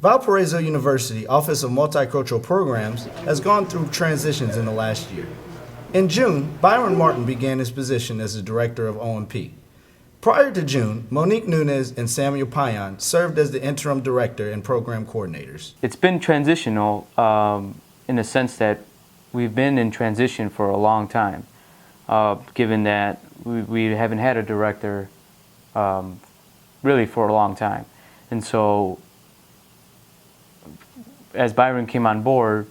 Valparaiso University Office of Multicultural Programs has gone through transitions in the last year. In June, Byron Martin began his position as the director of OMP. Prior to June, Monique Nunez and Samuel Payan served as the interim director and program coordinators. It's been transitional in the sense that we've been in transition for a long time, given that we haven't had a director really for a long time. And so as Byron came on board,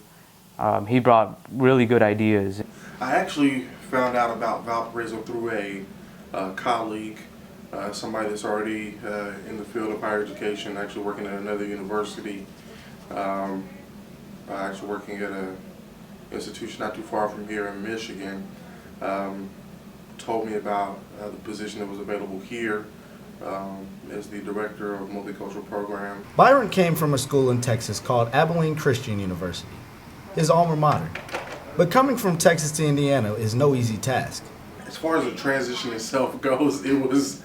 he brought really good ideas. I actually found out about Valparaiso through a colleague, somebody that's already in the field of higher education, actually working at another university, actually working at an institution not too far from here in Michigan, told me about the position that was available here as the director of multicultural program. Byron came from a school in Texas called Abilene Christian University, his alma mater. But coming from Texas to Indiana is no easy task. As far as the transition itself goes, it was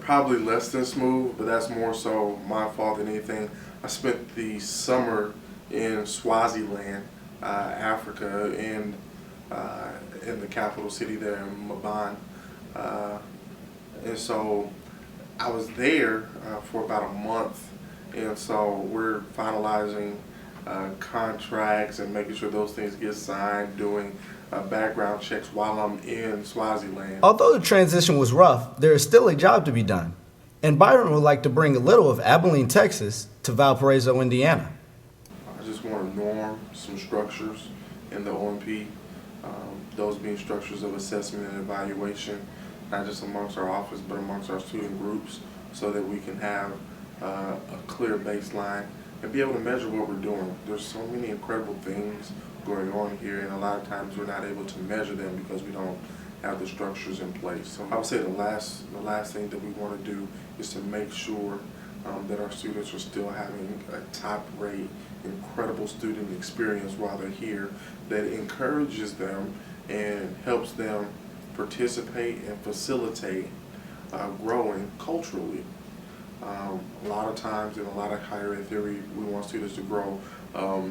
probably less than smooth, but that's more so my fault than anything. I spent the summer in Swaziland, Africa, in the capital city there in Maban. And so I was there for about a month, and so we're finalizing contracts and making sure those things get signed, doing background checks while I'm in Swaziland. Although the transition was rough, there is still a job to be done. And Byron would like to bring a little of Abilene, Texas to Valparaiso, Indiana. I just want to norm some structures in the OMP, those being structures of assessment and evaluation, not just amongst our office, but amongst our student groups, so that we can have a clear baseline and be able to measure what we're doing. There's so many incredible things going on here, and a lot of times we're not able to measure them because we don't have the structures in place. So I would say the last thing that we want to do is to make sure that our students are still having a top-rate, incredible student experience while they're here, that encourages them and helps them participate and facilitate growing culturally. A lot of times in a lot of higher ed theory, we want students to grow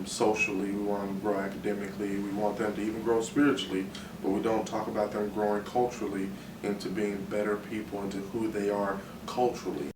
socially, we want them to grow academically, we want them to even grow spiritually, but we don't talk about them growing culturally into being better people, into who they are culturally.